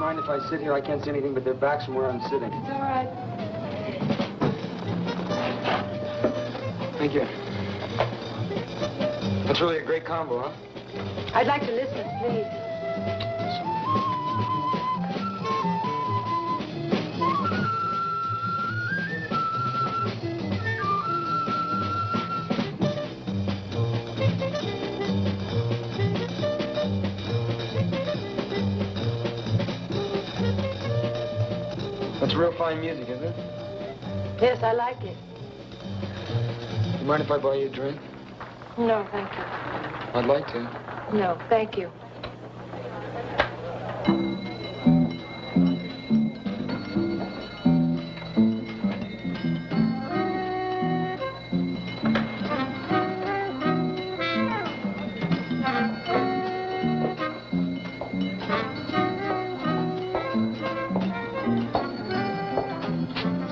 mind if I sit here? I can't see anything but their backs from where I'm sitting. It's all right. Thank you. That's really a great combo, huh? I'd like to listen, please. That's real fine music, isn't it? Yes, I like it. You mind if I buy you a drink? No, thank you. I'd like to. No, thank you.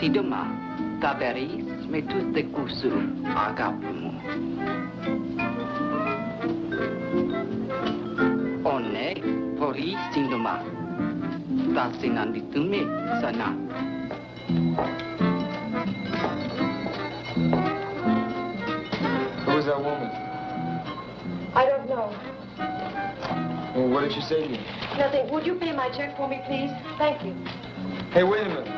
Si demain, Taberis met tous des coups à Gavin. On est pour y cinéma. Ta sinanditume sana. Who was that woman? I don't know. Well, what did she say to you? Nothing. Would you pay my check for me, please? Thank you. Hey, wait a minute.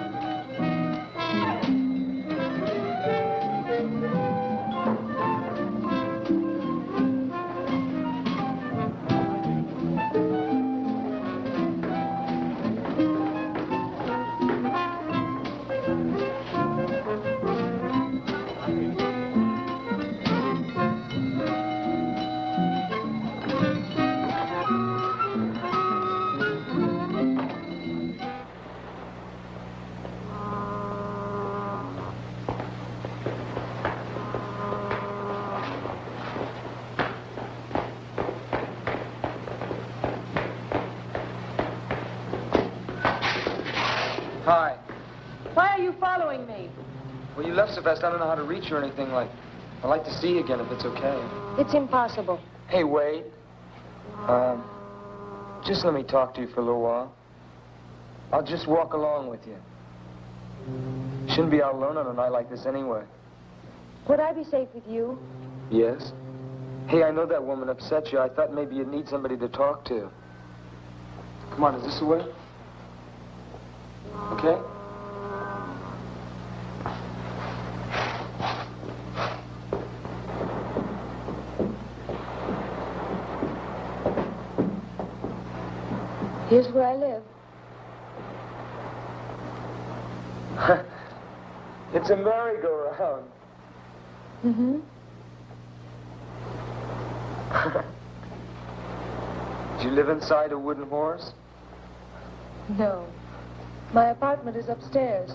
Hi. Why are you following me? Well, you left so fast, I don't know how to reach you or anything like. I'd like to see you again if it's okay. It's impossible. Hey, Wade. Just let me talk to you for a little while. I'll just walk along with you. Shouldn't be out alone on a night like this anyway. Would I be safe with you? Yes? Hey, I know that woman upset you. I thought maybe you'd need somebody to talk to. Come on, is this the way? Okay? Here's where I live. It's a merry-go-round. Mm-hmm. Do you live inside a wooden horse? No. My apartment is upstairs.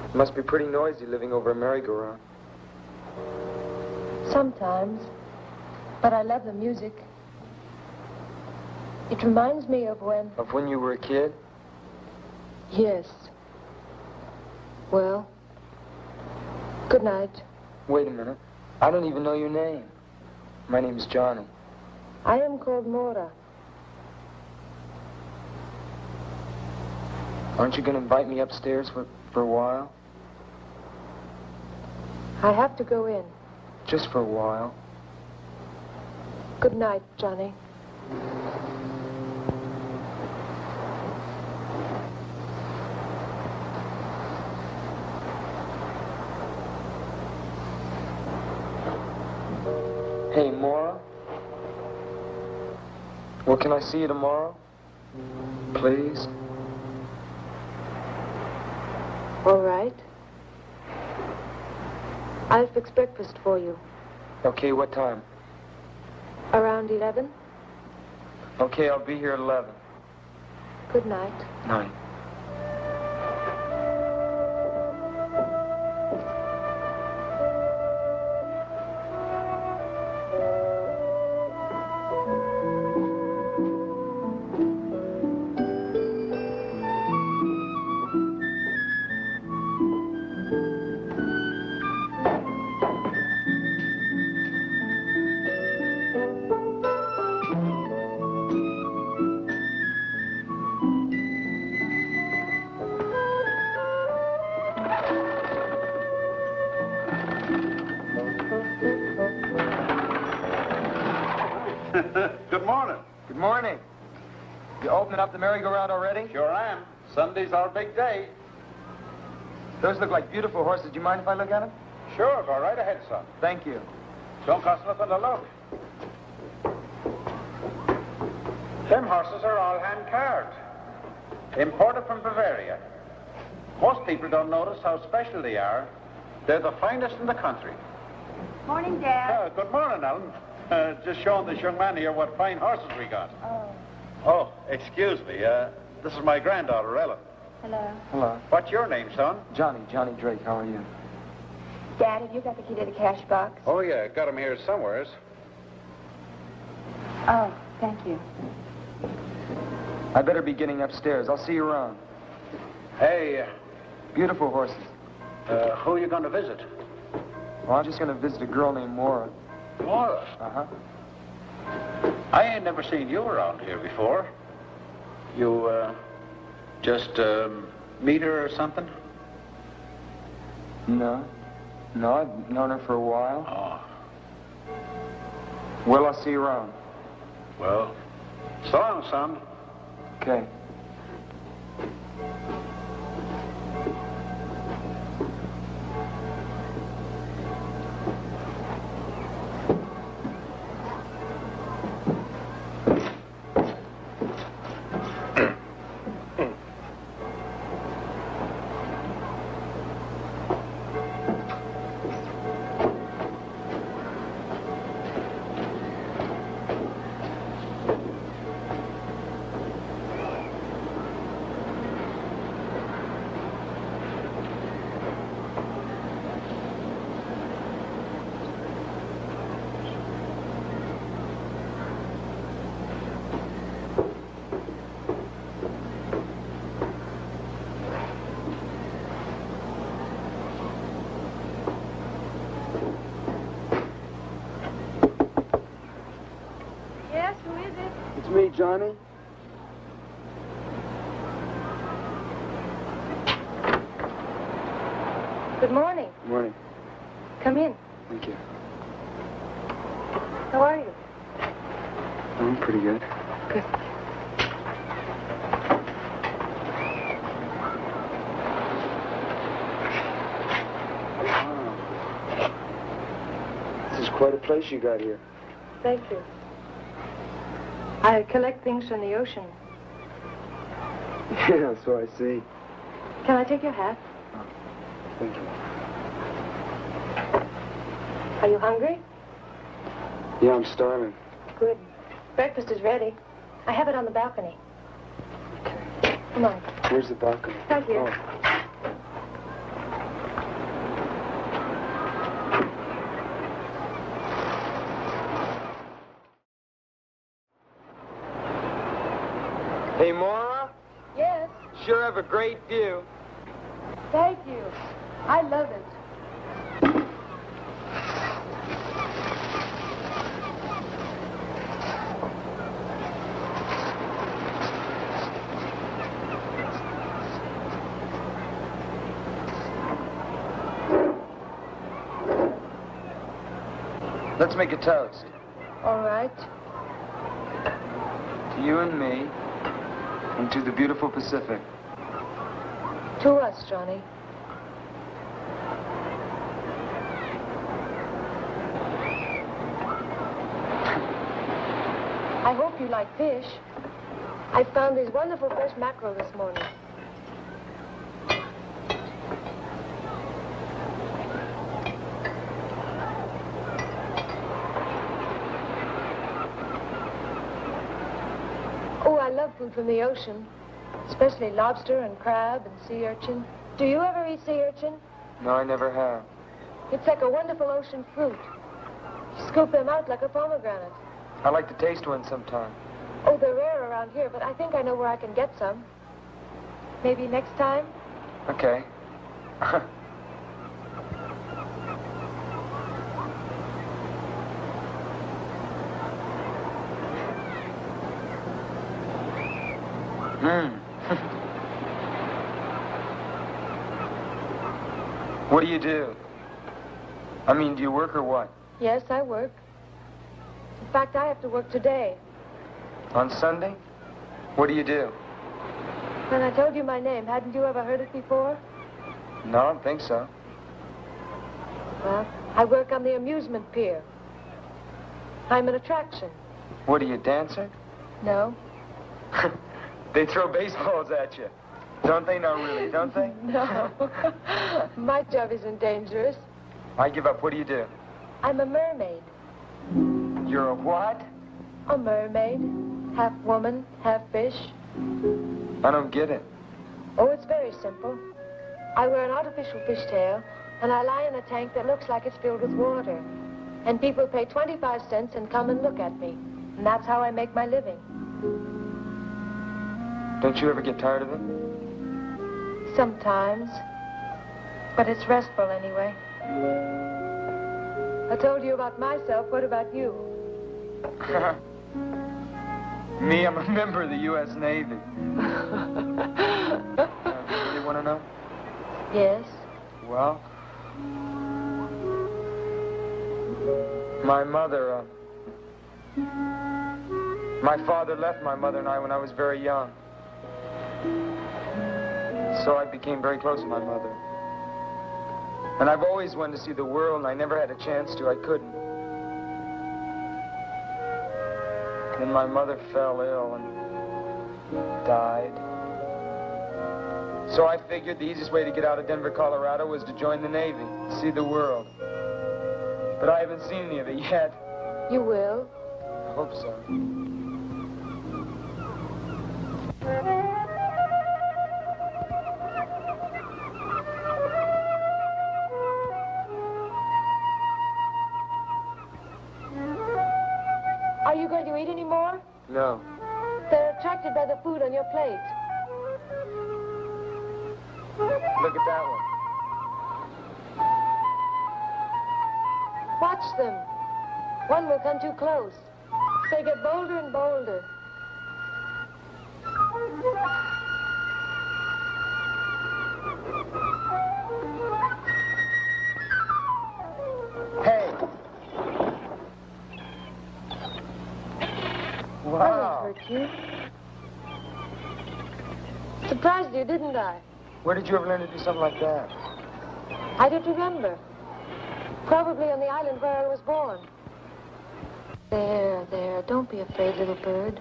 It must be pretty noisy living over a merry-go-round. Sometimes. But I love the music. It reminds me of when... Of when you were a kid? Yes. Well, good night. Wait a minute. I don't even know your name. My name's Johnny. I am called Mora. Aren't you going to invite me upstairs for a while? I have to go in. Just for a while. Good night, Johnny. Hey, Mora? Well, can I see you tomorrow? Please? All right. I'll fix breakfast for you. Okay, what time? Around 11? Okay, I'll be here at 11. Good night. Night. Good morning. Good morning. You opening up the merry-go-round already? Sure am. Sunday's our big day. Those look like beautiful horses. Do you mind if I look at them? Sure, go right ahead, son. Thank you. Don't cost nothing to look. Them horses are all hand-carved. Imported from Bavaria. Most people don't notice how special they are. They're the finest in the country. Morning, Dad. Good morning, Ellen. Just showing this young man here what fine horses we got. Oh, Oh, excuse me. This is my granddaughter, Ellen. hello. Hello. What's your name, son? Johnny Drake. How are you? Dad, have you got the key to the cash box? Oh, yeah. Got him here somewheres. Oh, thank you. I better be getting upstairs. I'll see you around. Hey, Beautiful horses. who are you going to visit? Well, I'm just going to visit a girl named Mora. Mora. Uh-huh. I ain't never seen you around here before. You, just, meet her or something? No. No, I've known her for a while. Oh. Well, I'll see you around. Well, so long, son. Okay. Yes, who is it? It's me, Johnny. Good morning. Morning. Come in. Thank you. How are you? I'm pretty good. Good. This is quite a place you got here. Thank you. I collect things from the ocean. Yeah, so I see. Can I take your hat? Thank you. Are you hungry? Yeah, I'm starving. Good. Breakfast is ready. I have it on the balcony. Okay. Come on. Where's the balcony? Right here. Oh. Hey, Mora? Yes. Sure have a great view. Thank you. I love it. Let's make a toast. All right. To you and me, and to the beautiful Pacific. To us, Johnny. I hope you like fish. I found these wonderful fresh mackerel this morning. Oh, I love food from the ocean, especially lobster and crab and sea urchin. Do you ever eat sea urchin? No, I never have. It's like a wonderful ocean fruit. You scoop them out like a pomegranate. I'd like to taste one sometime. Oh, they're rare around here, but I think I know where I can get some. Maybe next time? Okay. What do? I mean, do you work or what? Yes, I work. fact, I have to work today. On Sunday? What do you do? When I told you my name, hadn't you ever heard it before? No, I don't think so. Well, I work on the amusement pier. I'm an attraction. What are you, a dancer? No. They throw baseballs at you. Don't they? No, really, don't they? No. My job isn't dangerous. I give up. What do you do? I'm a mermaid. You're a what? A mermaid. Half woman, half fish. I don't get it. Oh, it's very simple. I wear an artificial fishtail, and I lie in a tank that looks like it's filled with water. And people pay 25 cents and come and look at me. And that's how I make my living. Don't you ever get tired of it? Sometimes. But it's restful anyway. I told you about myself. What about you? Me, I'm a member of the U.S. Navy. You want to know? Yes. Well, my mother, my father left my mother and I when I was very young. So I became very close to my mother. And I've always wanted to see the world, and I never had a chance to. I couldn't. Then my mother fell ill and died. So I figured the easiest way to get out of Denver, Colorado was to join the Navy, see the world. But I haven't seen any of it yet. You will. I hope so. Are you going to eat any more? No. They're attracted by the food on your plate. Look at that one. Watch them. One will come too close. They get bolder and bolder. Hey! I Wow. won't hurt you. Surprised you, didn't I? Where did you ever learn to do something like that? I don't remember. Probably on the island where I was born. There, there. Don't be afraid, little bird.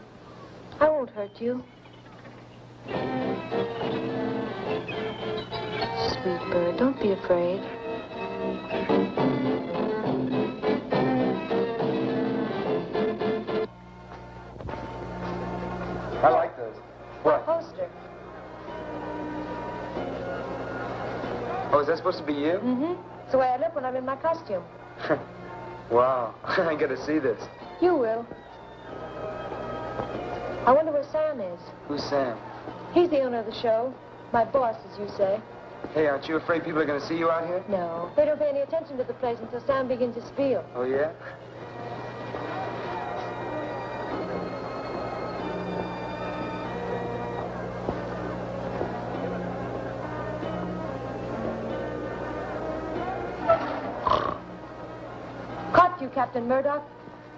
I won't hurt you. Sweet bird, don't be afraid. I like those. What? Poster. Oh, is that supposed to be you? Mm-hmm. It's the way I look when I'm in my costume. Wow. I gotta see this. You will. I wonder where Sam is. Who's Sam? He's the owner of the show. My boss, as you say. Hey, aren't you afraid people are gonna see you out here? No. They don't pay any attention to the place until Sam begins his spiel. Oh, yeah? Caught you, Captain Murdoch.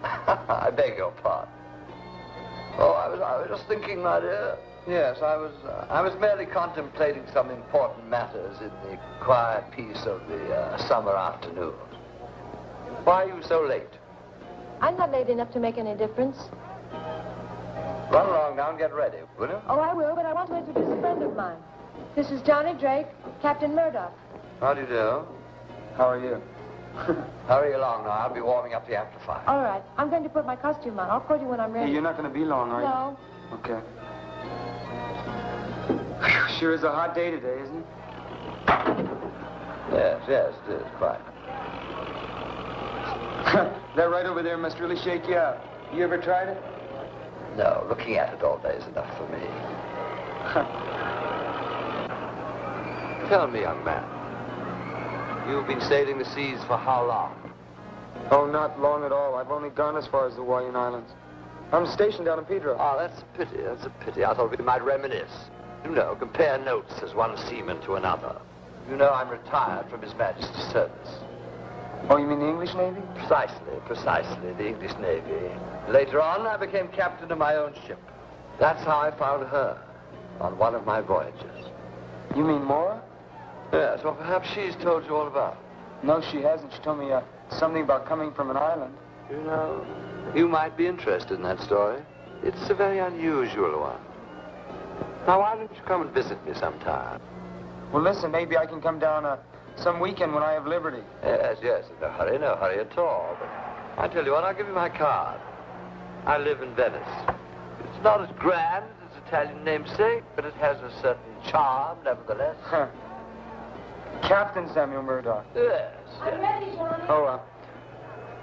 I beg your pardon. Oh, I was just thinking, my dear. Yes, I was merely contemplating some important matters in the quiet peace of the summer afternoon. Why are you so late? I'm not late enough to make any difference. Run along now and get ready, will you? Oh, I will, but I want to introduce a friend of mine. This is Johnny Drake, Captain Murdoch. How do you do? How are you? Hurry along now. I'll be warming up the amplifier. All right. I'm going to put my costume on. I'll call you when I'm ready. Hey, you're not gonna be long, are you? No. Okay. Sure is a hot day today, isn't it? Yes, it is, quite. That right over there must really shake you out. You ever tried it? No, looking at it all day is enough for me. Tell me, young man, you've been sailing the seas for how long? Oh, not long at all. I've only gone as far as the Hawaiian Islands. I'm stationed down in Pedro. Oh, that's a pity. I thought we might reminisce. You know, compare notes as one seaman to another. You know, I'm retired from His Majesty's service. Oh, you mean the English Navy? Precisely, the English Navy. Later on, I became captain of my own ship. That's how I found her, on one of my voyages. You mean Mora? Yes, well, perhaps she's told you all about it. No, she hasn't. She told me something about coming from an island. You know, you might be interested in that story. It's a very unusual one. Now, why don't you come and visit me sometime? Well, listen, maybe I can come down some weekend when I have liberty. Yes, no hurry at all. But I tell you what, I'll give you my card. I live in Venice. It's not as grand as its Italian namesake, but it has a certain charm, nevertheless. Captain Samuel Murdoch. Yes. I'm ready, Johnny. Oh,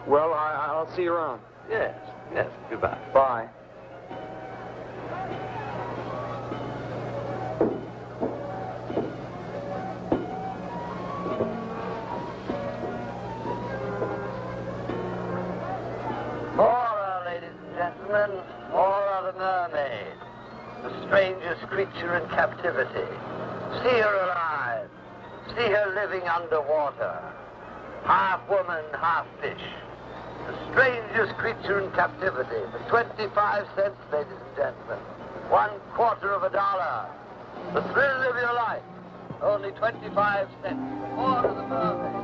well, I'll see you around. Yes, goodbye. Bye. Mora, ladies and gentlemen, Mora the mermaid, the strangest creature in captivity. See her alive. See her living underwater. Half woman, half fish. The strangest creature in captivity. For 25 cents, ladies and gentlemen. $0.25. The thrill of your life. Only 25 cents. Mora the mermaid.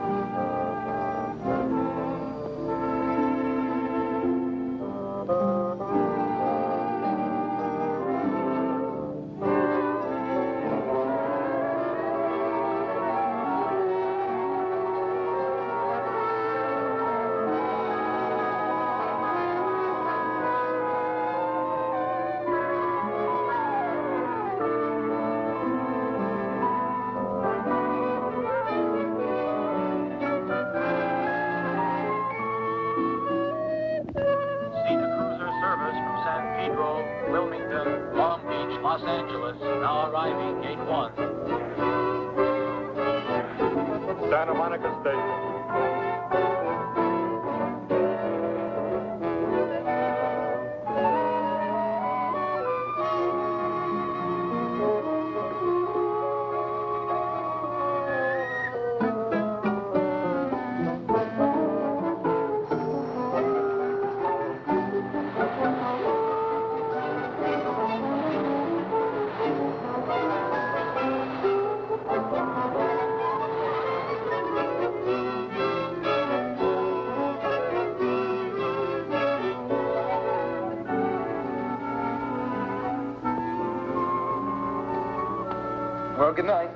Los Angeles, now arriving, gate 1. Santa Monica Station. Well, good night.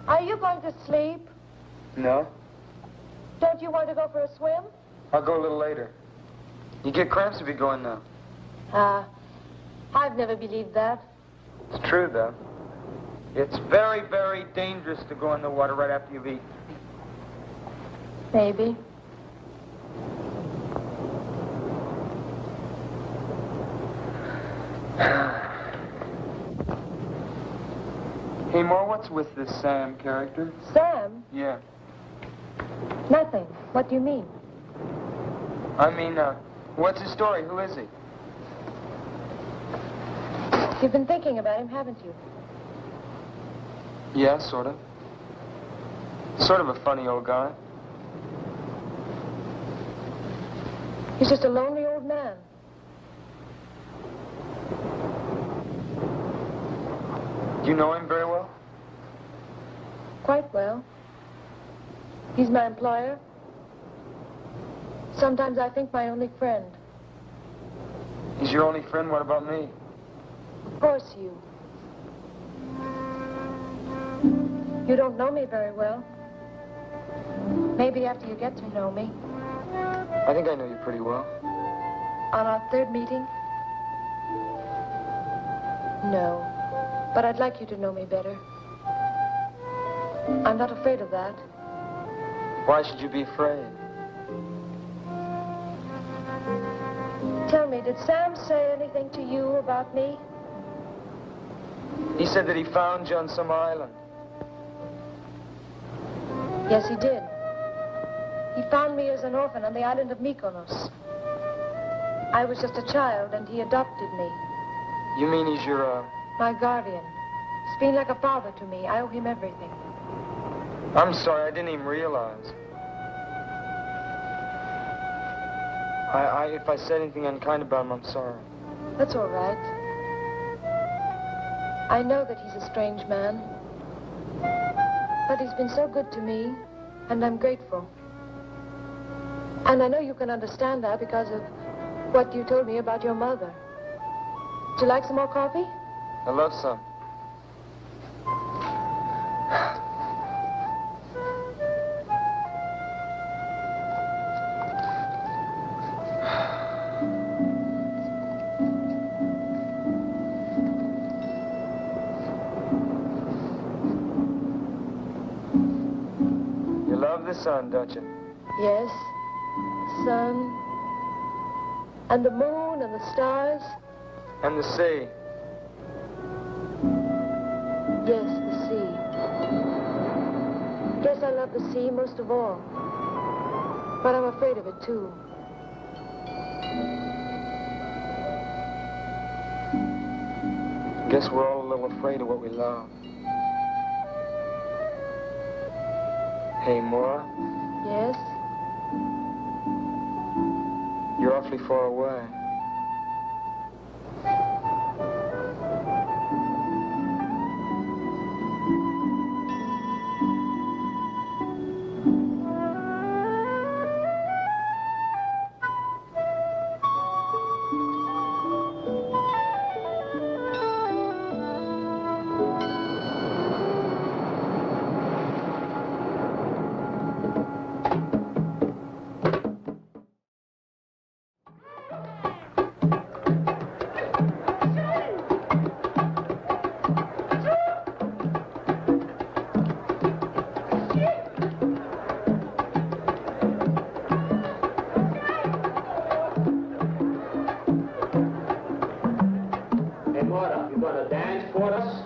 Are you going to sleep? No. Don't you want to go for a swim? I'll go a little later. You get cramps if you go in now. I've never believed that. It's true, though. It's very, very dangerous to go in the water right after you've eaten. Maybe. Hey, Mora, what's with this Sam character? Sam? Yeah. Nothing. What do you mean? I mean, what's his story? Who is he? You've been thinking about him, haven't you? Yeah, sort of. Sort of a funny old guy. He's just a lonely old man. Do you know him very well? Quite well. He's my employer. Sometimes I think my only friend. He's your only friend? What about me? Of course you. You don't know me very well. Maybe after you get to know me. I think I know you pretty well. On our third meeting? No. But I'd like you to know me better. I'm not afraid of that. Why should you be afraid? Tell me, did Sam say anything to you about me? He said that he found you on some island. Yes, he did. He found me as an orphan on the island of Mykonos. I was just a child, and he adopted me. You mean he's your, My guardian. He's been like a father to me. I owe him everything. I'm sorry, I didn't even realize. If I said anything unkind about him, I'm sorry. That's all right. I know that he's a strange man. But he's been so good to me, and I'm grateful. And I know you can understand that because of what you told me about your mother. Would you like some more coffee? I love some. You love the sun, don't you? Yes. The sun. And the moon and the stars. And the sea. Yes, the sea. Yes, I love the sea most of all. But I'm afraid of it, too. Guess we're all a little afraid of what we love. Hey, Mora, Yes? you're awfully far away. Hey, Mora, you gonna dance for us?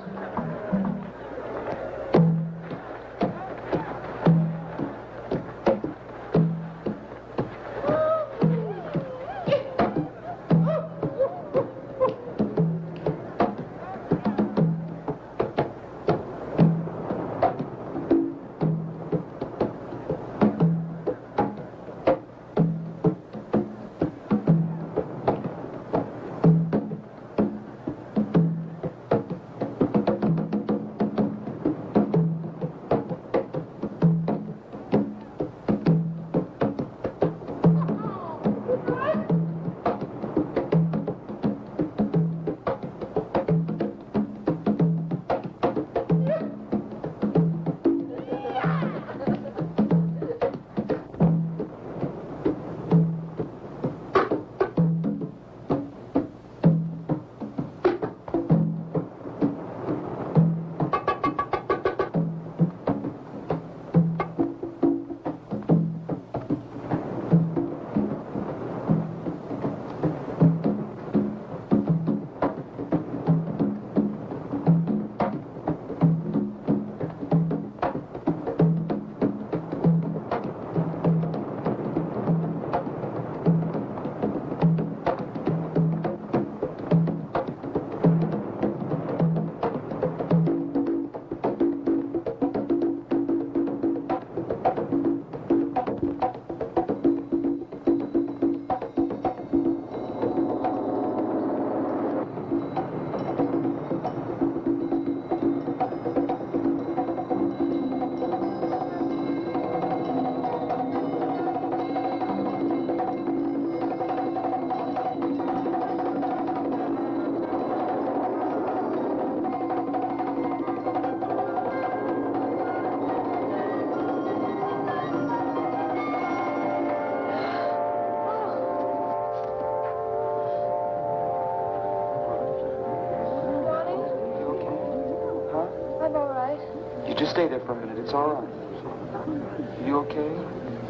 Just stay there for a minute. It's all right. You okay?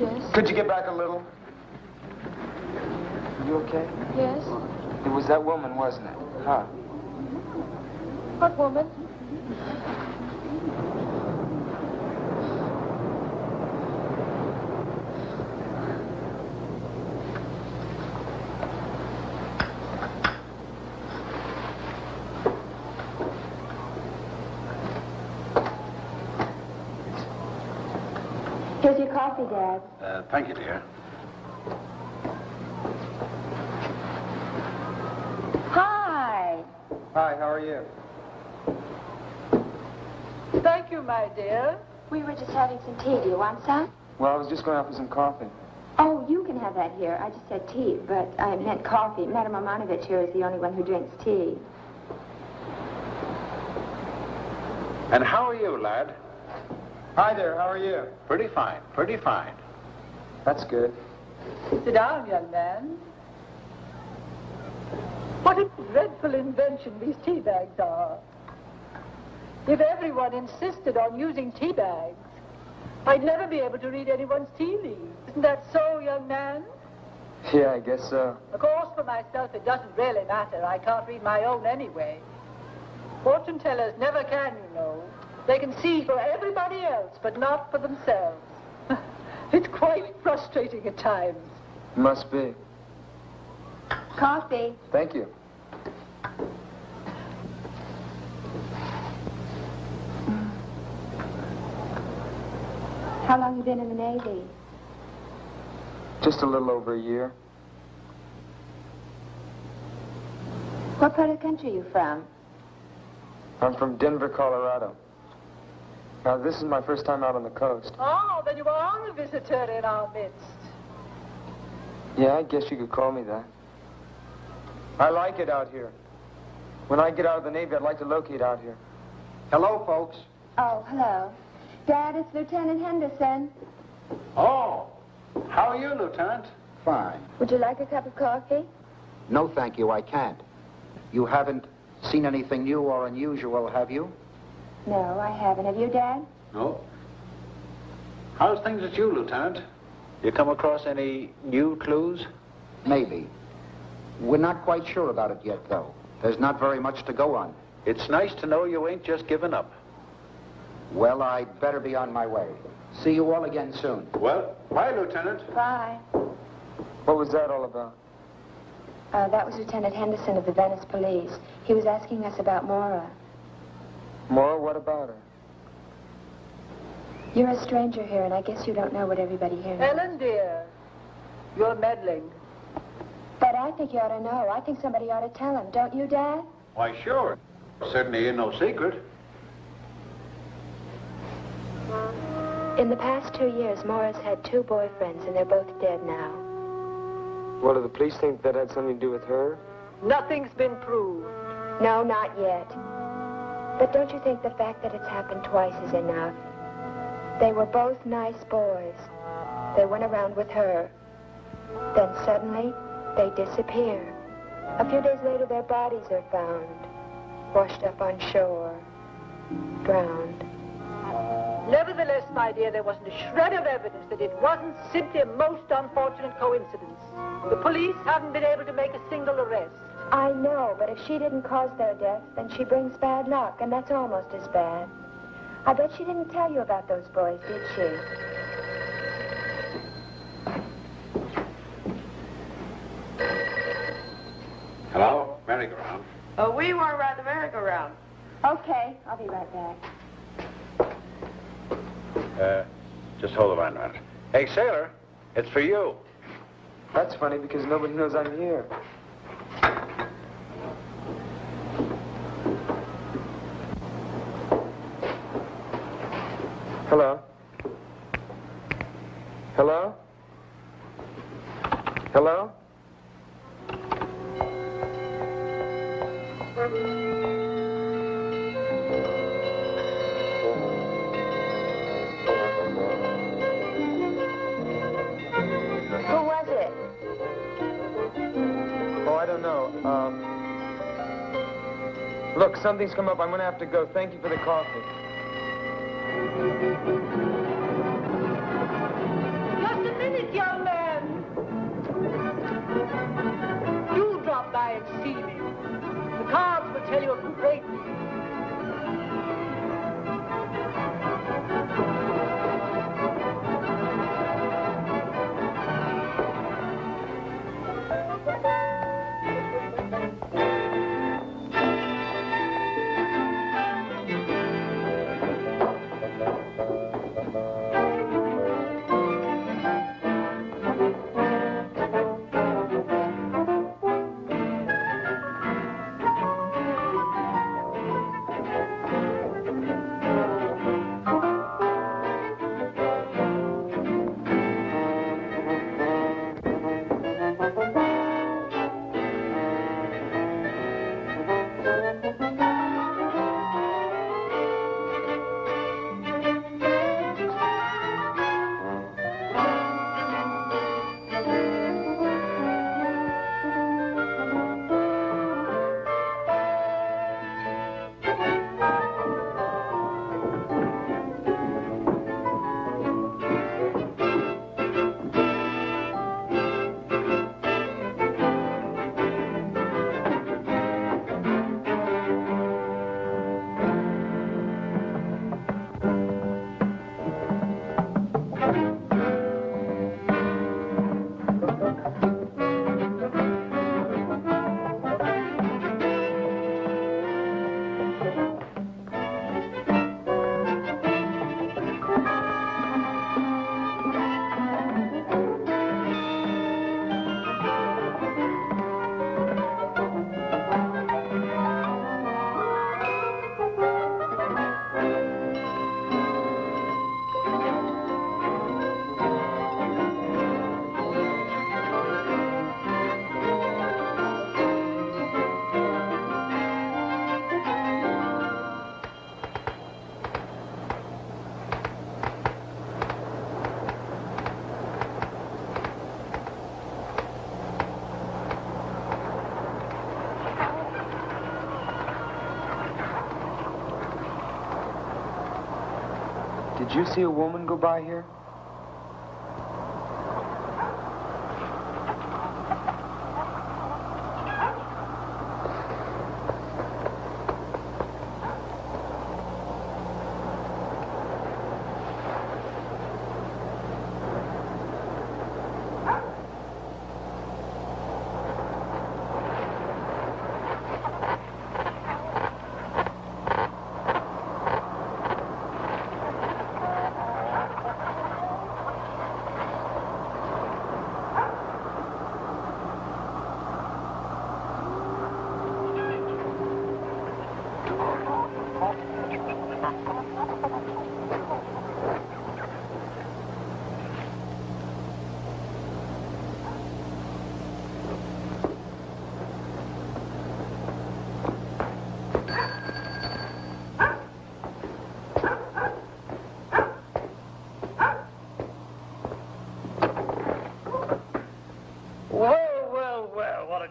Yes? Could you get back a little? You okay? Yes? It was that woman, wasn't it? Huh? What woman? coffee, Dad. Thank you, dear. Hi. Hi, how are you? Thank you, my dear. We were just having some tea. Do you want some? Well, I was just going out for some coffee. Oh, you can have that here. I just said tea, but I meant coffee. Madame Romanovich here is the only one who drinks tea. And how are you, lad? Hi there, how are you? Pretty fine, pretty fine. That's good. Sit down, young man. What a dreadful invention these tea bags are. If everyone insisted on using tea bags, I'd never be able to read anyone's tea leaves. Isn't that so, young man? Yeah, I guess so. Of course, for myself, it doesn't really matter. I can't read my own anyway. Fortune tellers never can, you know. They can see for everybody else, but not for themselves. It's quite frustrating at times. Must be. Coffee. Thank you. How long you been in the Navy? Just a little over a year. What part of the country are you from? I'm from Denver, Colorado. Now, this is my first time out on the coast. Oh, then you are a visitor in our midst. Yeah, I guess you could call me that. I like it out here. When I get out of the Navy, I'd like to locate out here. Hello, folks. Oh, hello. Dad, it's Lieutenant Henderson. Oh, how are you, Lieutenant? Fine. Would you like a cup of coffee? No, thank you, I can't. You haven't seen anything new or unusual, have you? No, I haven't. Have you, Dad? No. How's things at you, Lieutenant? You come across any new clues? Maybe. We're not quite sure about it yet, though. There's not very much to go on. It's nice to know you ain't just given up. Well, I'd better be on my way. See you all again soon. Well, bye, Lieutenant. Bye. What was that all about? That was Lieutenant Henderson of the Venice Police. He was asking us about Mora. Mora, what about her? You're a stranger here, and I guess you don't know what everybody here knows. Ellen, dear, you're meddling. But I think you ought to know. I think somebody ought to tell him. Don't you, Dad? Why, sure. Certainly ain't no secret. In the past 2 years, Mora's had 2 boyfriends, and they're both dead now. What, do the police think that had something to do with her? Nothing's been proved. No, not yet. But don't you think the fact that it's happened twice is enough? They were both nice boys. They went around with her. Then suddenly, they disappear. A few days later, their bodies are found, washed up on shore, drowned. Nevertheless, my dear, there wasn't a shred of evidence that it wasn't simply a most unfortunate coincidence. The police haven't been able to make a single arrest. I know, but if she didn't cause their death, then she brings bad luck, and that's almost as bad. I bet she didn't tell you about those boys, did she? Hello? Merry-go-round. We were at the merry-go-round. Okay, I'll be right back. Just hold on a minute. Hey, sailor, it's for you. That's funny because nobody knows I'm here. Hello? Hello? Hello? Who was it? Oh, I don't know. Look, something's come up. I'm going to have to go. Thank you for the coffee. Just a minute, young man. Do drop by and see me. The cards will tell you a great deal. Did you see a woman go by here?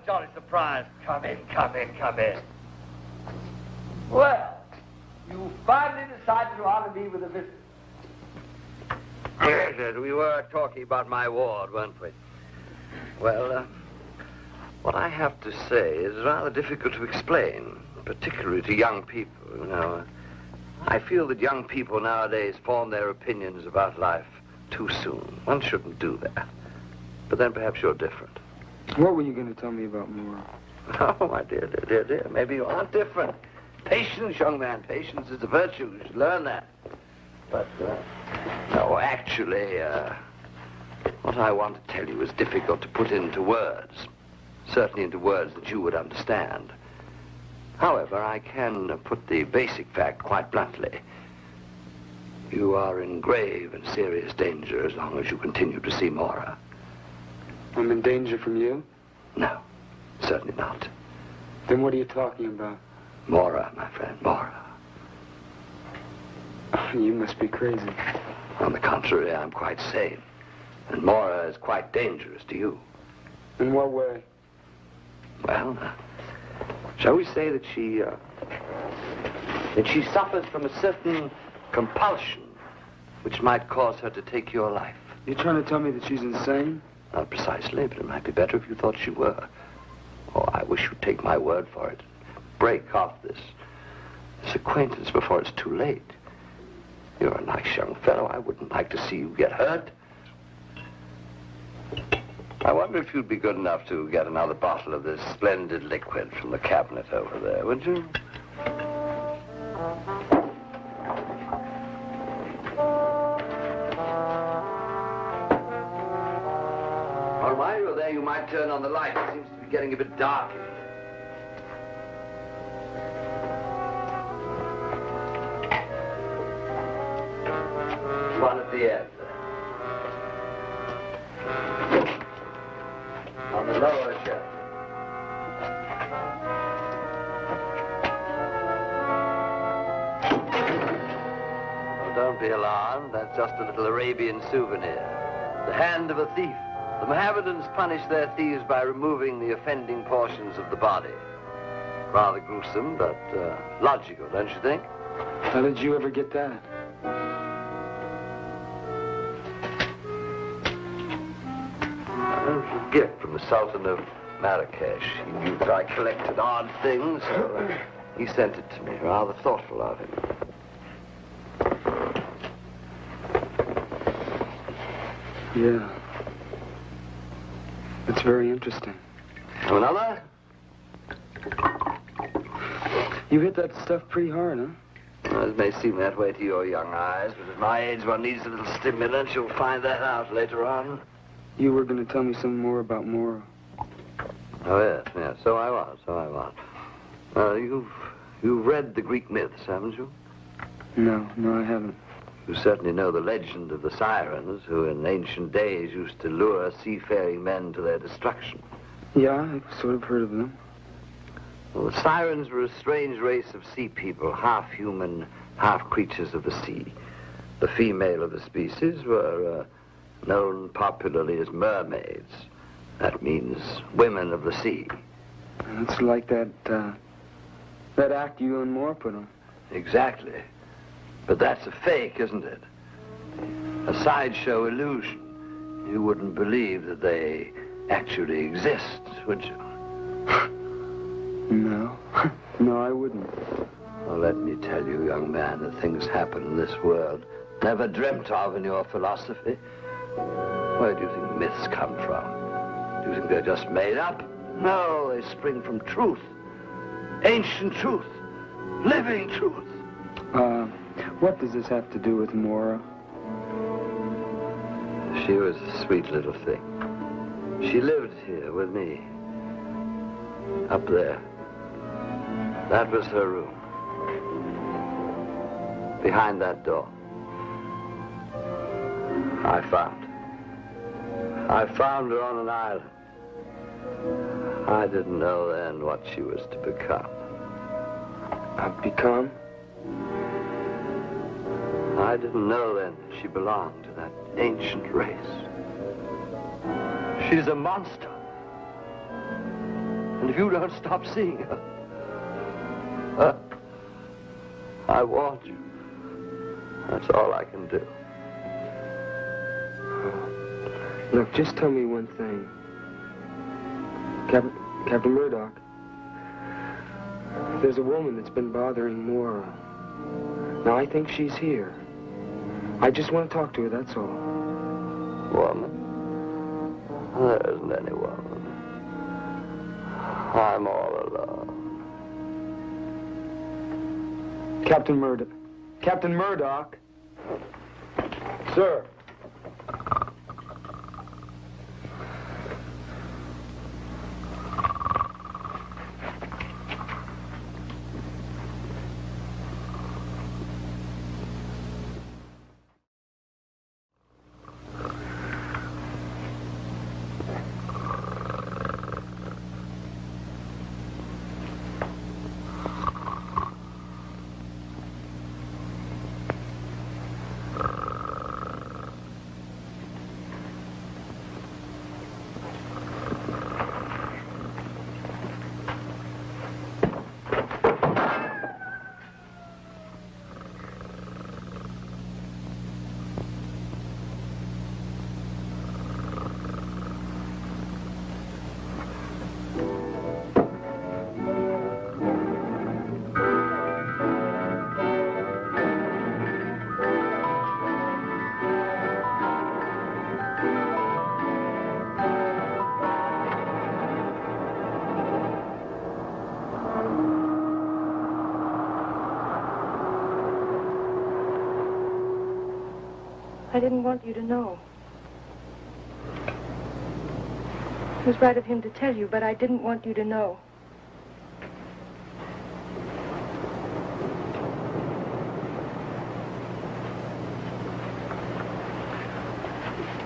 Jolly surprise. Come in, come in, come in. Well, you finally decided to honor me with a visit. Yes, we were talking about my ward, weren't we? Well, what I have to say is rather difficult to explain, particularly to young people, you know. I feel that young people nowadays form their opinions about life too soon. One shouldn't do that. But then perhaps you're different. What were you going to tell me about Mora? Oh, my dear, dear, dear. Maybe you aren't different. Patience, young man. Patience is a virtue. You should learn that. But, no, actually, what I want to tell you is difficult to put into words. Certainly into words that you would understand. However, I can put the basic fact quite bluntly. You are in grave and serious danger as long as you continue to see Mora. I'm in danger from you? No, certainly not. Then what are you talking about? Mora, my friend, Mora. You must be crazy. On the contrary, I'm quite sane. And Mora is quite dangerous to you. In what way? Well, shall we say that she suffers from a certain compulsion which might cause her to take your life. You're trying to tell me that she's insane? Not precisely, but it might be better if you thought she were. Oh, I wish you'd take my word for it. Break off this acquaintance before it's too late. You're a nice young fellow. I wouldn't like to see you get hurt. I wonder if you'd be good enough to get another bottle of this splendid liquid from the cabinet over there, would you? Well, while you're there, you might turn on the light. It seems to be getting a bit dark in here. One at the end. On the lower shelf. be alarmed. That's just a little Arabian souvenir. The hand of a thief. The Mohammedans punish their thieves by removing the offending portions of the body. Rather gruesome, but logical, don't you think? How did you ever get that? It was a gift from the Sultan of Marrakesh. He knew that I collected odd things, so he sent it to me. Rather thoughtful of him. Yeah. It's very interesting. Have another? You hit that stuff pretty hard, huh? Well, it may seem that way to your young eyes, but at my age one needs a little stimulant. You'll find that out later on. You were going to tell me some more about Mora. Oh, yes. So I was. You've read the Greek myths, haven't you? No, I haven't. You certainly know the legend of the sirens, who in ancient days used to lure seafaring men to their destruction. Yeah, I've sort of heard of them. Well, the sirens were a strange race of sea people, half human, half creatures of the sea. The female of the species were known popularly as mermaids. That means women of the sea. It's like that act you and Mora put on. Exactly. But that's a fake, isn't it? A sideshow illusion. You wouldn't believe that they actually exist, would you? No. No, I wouldn't. Well, let me tell you, young man, that things happen in this world never dreamt of in your philosophy. Where do you think myths come from? Do you think they're just made up? No, they spring from truth. Ancient truth. Living truth. What does this have to do with Mora? She was a sweet little thing. She lived here with me. Up there. That was her room. Behind that door. I found her on an island. I didn't know then what she was to become. Become? I didn't know then that she belonged to that ancient race. She's a monster. And if you don't stop seeing her, I warned you. That's all I can do. Look, just tell me one thing. Captain Murdoch, there's a woman that's been bothering Mora. Now, I think she's here. I just want to talk to her, that's all. Woman? There isn't any woman. I'm all alone. Captain Murdoch. Captain Murdoch. Sir. I didn't want you to know. It was right of him to tell you, but I didn't want you to know.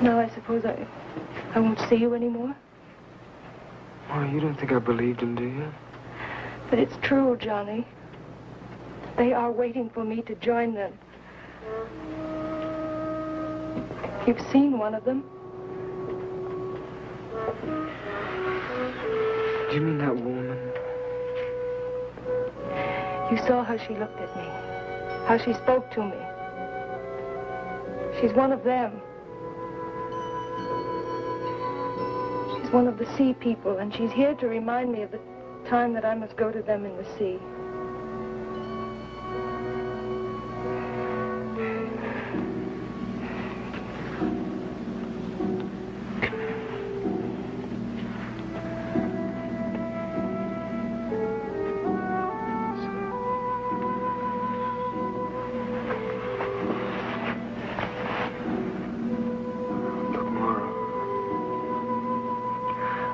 Now I suppose I won't see you anymore? Oh, you don't think I believed him, do you? But it's true, Johnny. They are waiting for me to join them. You've seen one of them. Do you mean that woman? You saw how she looked at me, how she spoke to me. She's one of them. She's one of the sea people, and she's here to remind me of the time that I must go to them in the sea.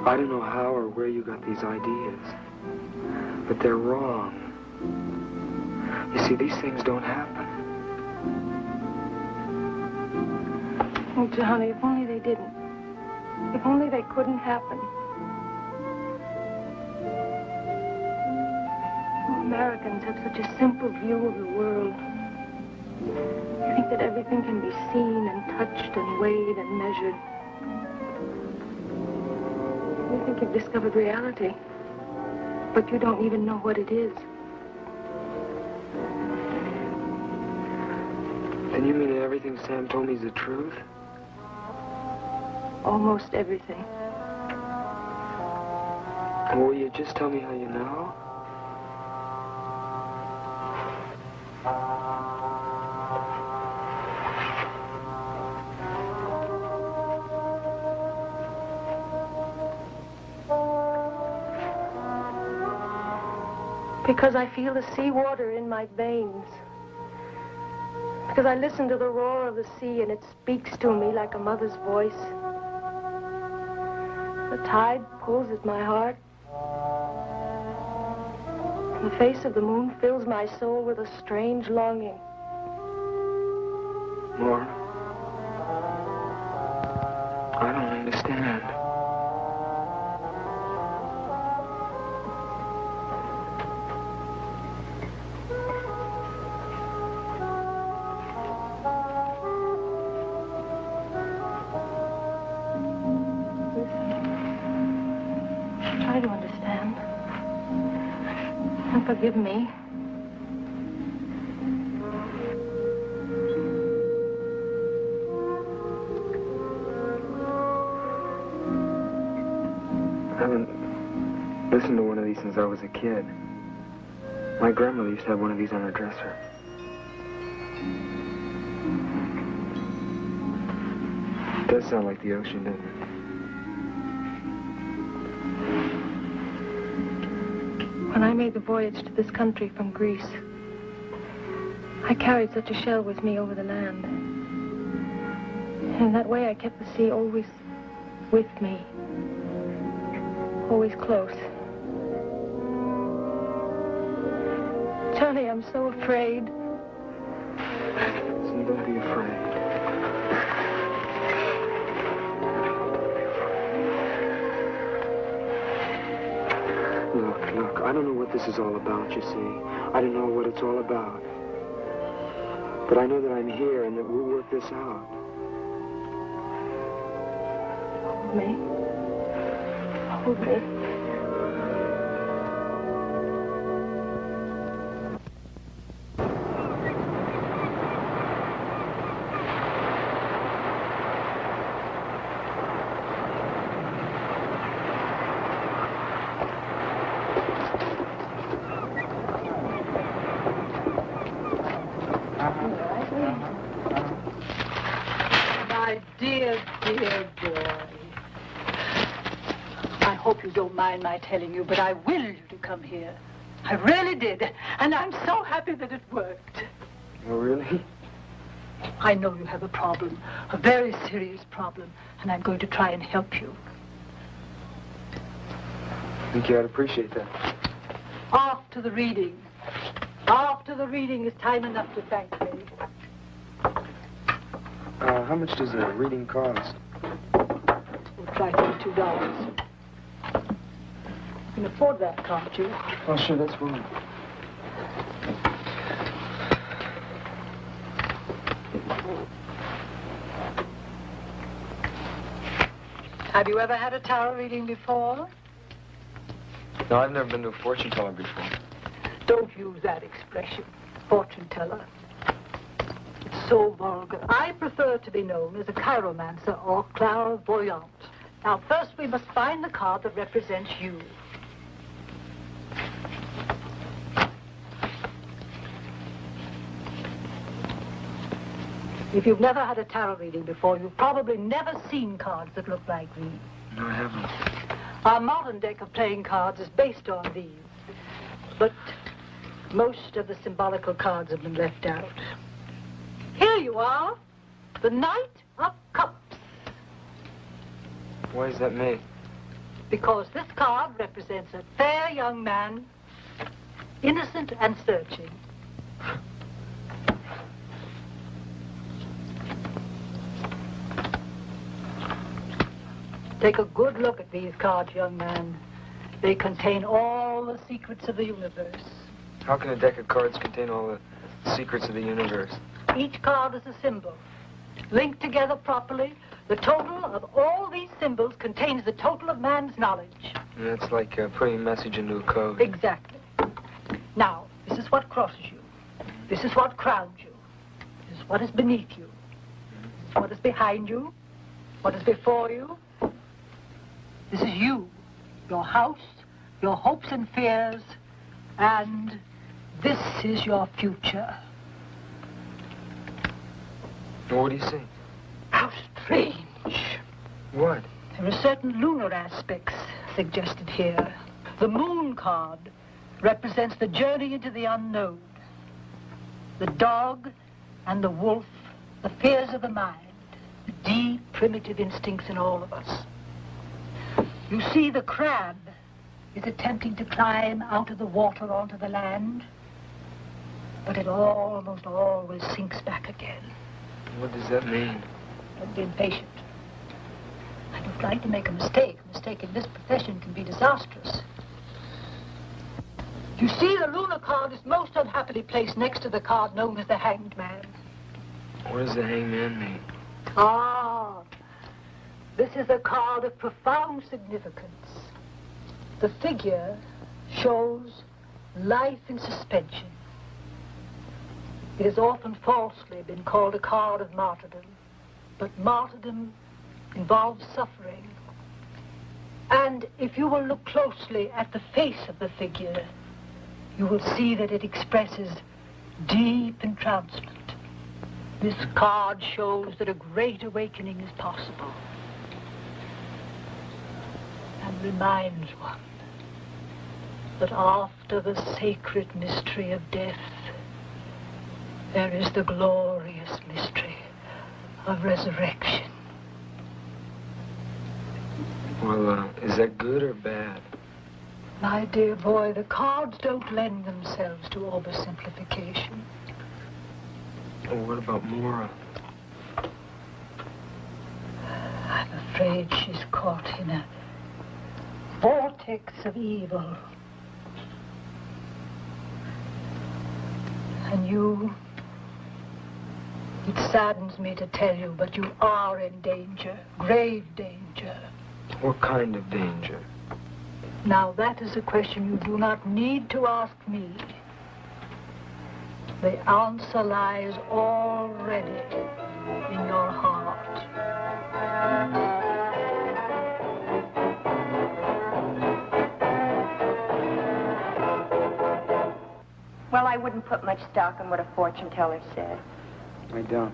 I don't know how or where you got these ideas, but they're wrong. You see, these things don't happen. Oh, Johnny, if only they didn't. If only they couldn't happen. Oh, Americans have such a simple view of the world. You think that everything can be seen and touched and weighed and measured. You think you've discovered reality, but you don't even know what it is. Then you mean that everything Sam told me is the truth? Almost everything. Will you just tell me how you know? Because I feel the seawater in my veins. Because I listen to the roar of the sea and it speaks to me like a mother's voice. The tide pulls at my heart. And the face of the moon fills my soul with a strange longing. Mora, I don't understand. Try to understand. And forgive me. I haven't listened to one of these since I was a kid. My grandmother used to have one of these on her dresser. It does sound like the ocean, doesn't it? When I made the voyage to this country from Greece, I carried such a shell with me over the land. In that way, I kept the sea always with me, always close. Johnny, I'm so afraid. Listen, don't be afraid. Look, I don't know what this is all about, you see. I don't know what it's all about. But I know that I'm here and that we'll work this out. Hold me. Hold me. My dear, dear boy. I hope you don't mind my telling you, but I willed you to come here. I really did. And I'm so happy that it worked. Oh, really? I know you have a problem, a very serious problem, and I'm going to try and help you. I think you ought to appreciate that. Off to the reading. After the reading is time enough to thank me. How much does a reading cost? We'll try $32. You can afford that, can't you? Oh, sure, that's fine. Have you ever had a tarot reading before? No, I've never been to a fortune teller before. Don't use that expression, fortune teller. It's so vulgar. I prefer to be known as a chiromancer or clairvoyant. Now, first we must find the card that represents you. If you've never had a tarot reading before, you've probably never seen cards that look like these. No, I haven't. Our modern deck of playing cards is based on these, but most of the symbolical cards have been left out. Here you are, the Knight of Cups. Why is that me? Because this card represents a fair young man, innocent and searching. Take a good look at these cards, young man. They contain all the secrets of the universe. How can a deck of cards contain all the secrets of the universe? Each card is a symbol. Linked together properly, the total of all these symbols contains the total of man's knowledge. Yeah, it's like putting a message into a code. Exactly. Now, this is what crosses you. This is what crowns you. This is what is beneath you. This is what is behind you. What is before you. This is you, your house, your hopes and fears, and this is your future. Well, what do you see? How strange. What? There are certain lunar aspects suggested here. The moon card represents the journey into the unknown. The dog and the wolf, the fears of the mind, the deep, primitive instincts in all of us. You see, the crab is attempting to climb out of the water onto the land, but it almost always sinks back again. What does that mean? Don't be impatient. I don't like to make a mistake. A mistake in this profession can be disastrous. You see, the lunar card is most unhappily placed next to the card known as the Hanged Man. What does the hangman mean? Ah, this is a card of profound significance. The figure shows life in suspension. It has often falsely been called a card of martyrdom, but martyrdom involves suffering. And if you will look closely at the face of the figure, you will see that it expresses deep entrancement. This card shows that a great awakening is possible. And reminds one that after the sacred mystery of death, there is the glorious mystery of resurrection. Well, is that good or bad? My dear boy, the cards don't lend themselves to oversimplification. Well, what about Mora? I'm afraid she's caught in a vortex of evil. And you, it saddens me to tell you, but you are in danger, grave danger. What kind of danger? Now, that is a question you do not need to ask me. The answer lies already in your heart. Well, I wouldn't put much stock in what a fortune teller said. I don't.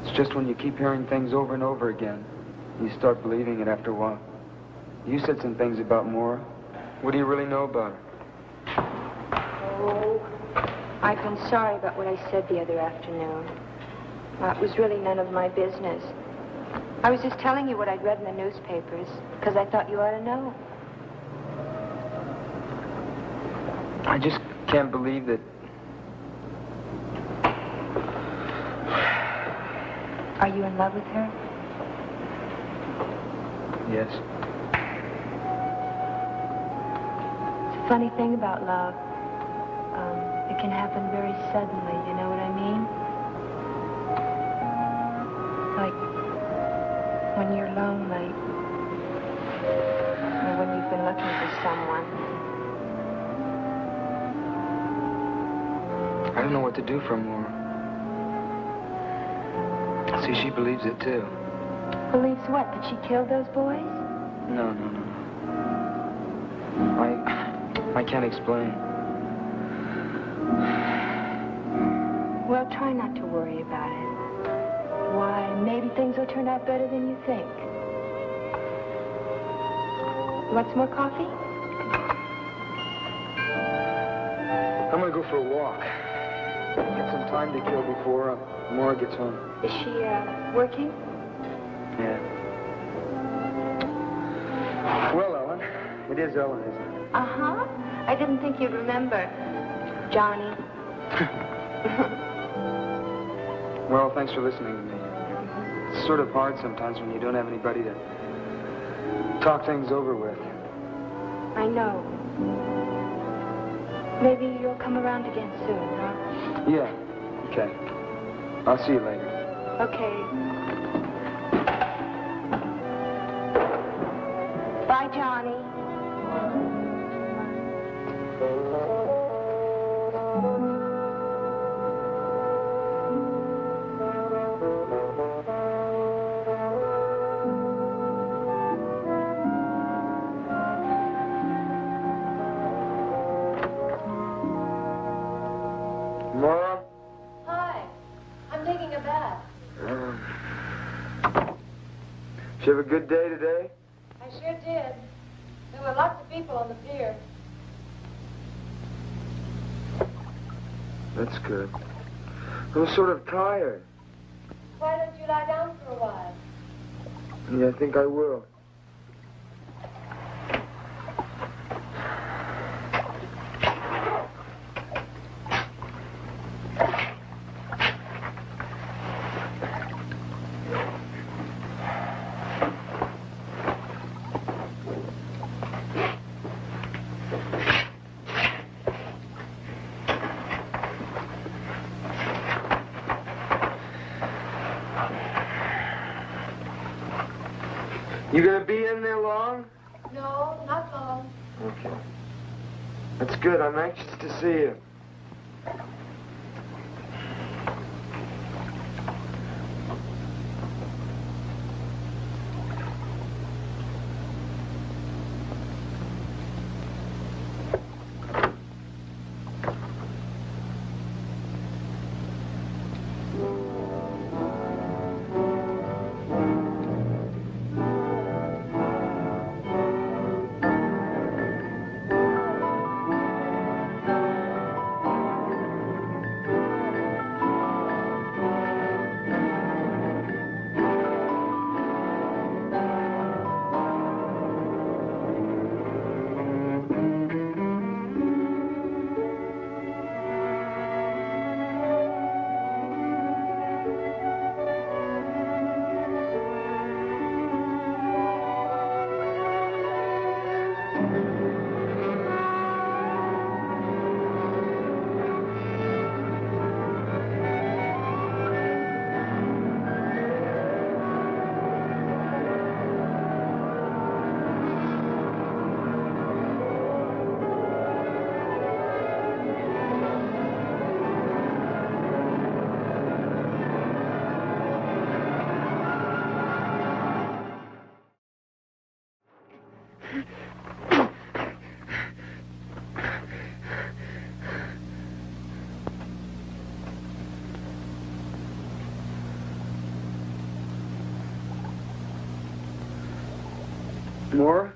It's just when you keep hearing things over and over again, you start believing it after a while. You said some things about Mora. What do you really know about her? Oh, I've been sorry about what I said the other afternoon. It was really none of my business. I was just telling you what I'd read in the newspapers, because I thought you ought to know. I just can't believe that... Are you in love with her? Yes. It's a funny thing about love. It can happen very suddenly, you know what I mean? when you're lonely. Or when you've been looking for someone. I don't know what to do for Mora. See, she believes it too. Believes what? That she killed those boys? No. I can't explain. Well, try not to worry about it. Why, maybe things will turn out better than you think. You want some more coffee? I'm gonna go for a walk. Get some time to kill before Mora gets home. Is she, working? Yeah. Well, Ellen. It is Ellen, isn't it? Uh-huh. I didn't think you'd remember. Johnny. Well, thanks for listening to me. It's sort of hard sometimes when you don't have anybody to talk things over with. I know. Maybe you'll come around again soon, huh? Yeah. Okay. I'll see you later. Okay. Bye, Johnny. Mora? Hi. I'm taking a bath. Did you have a good day today? I sure did. There were lots of people on the pier. That's good. I was sort of tired. Why don't you lie down for a while? Yeah, I think I will. You gonna be in there long? No, not long. Okay. That's good. I'm anxious to see you. Mora?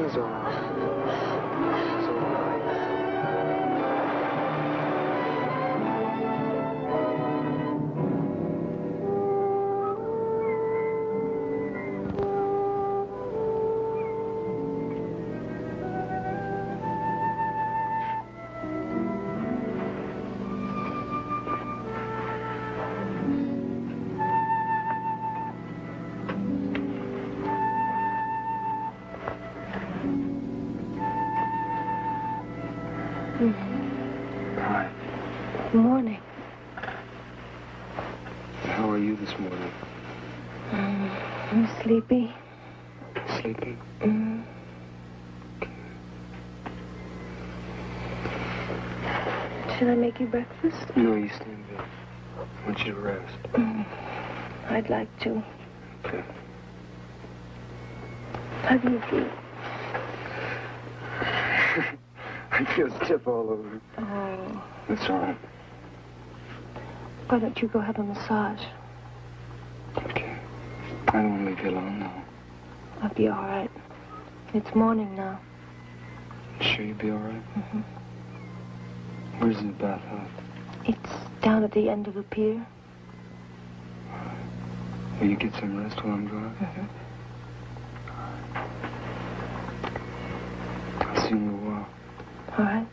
Everything's all right. It's all right. Hi. Good morning. How are you this morning? I'm sleepy. Sleepy? Should I make you breakfast? No, you stay in bed. I want you to rest. I'd like to. Okay. How do you feel? I feel stiff all over. Oh. That's all right. Why don't you go have a massage? Okay. I don't want to leave you alone now. I'll be all right. It's morning now. Sure you'll be all right? Mm-hmm. Where's the bathhouse? It's down at the end of the pier. Will you get some rest while I'm gone? Mm-hmm. I'll see you in a little while. All right.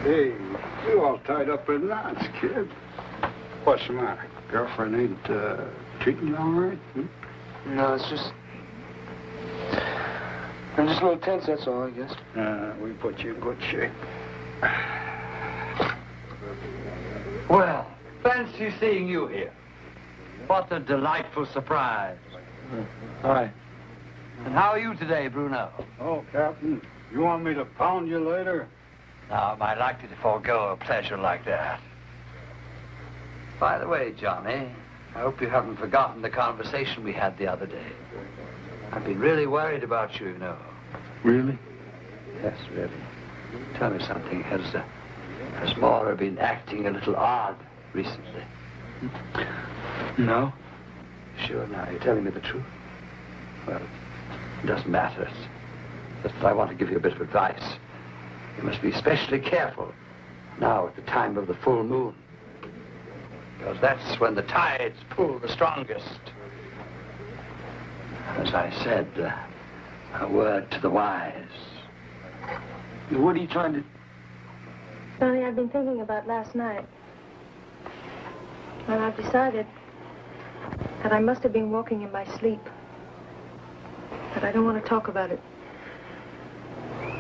Hey, you all tied up in knots, kid. What's the matter? Girlfriend ain't treating you all right? No, it's just... I'm just a little tense, that's all, I guess. We put you in good shape. Well, fancy seeing you here. What a delightful surprise. Hi. And how are you today, Bruno? Oh, Captain, you want me to pound you later? Now, am I likely to forego a pleasure like that? By the way, Johnny, I hope you haven't forgotten the conversation we had the other day. I've been really worried about you, you know. Really? Yes, really. Tell me something. Has Mora been acting a little odd recently? No? Sure, now, you're telling me the truth? Well, it doesn't matter. It's just that I want to give you a bit of advice. You must be especially careful now at the time of the full moon. Because that's when the tides pull the strongest. As I said, a word to the wise. What are you trying to... Johnny, I've been thinking about last night. And I've decided that I must have been walking in my sleep. But I don't want to talk about it.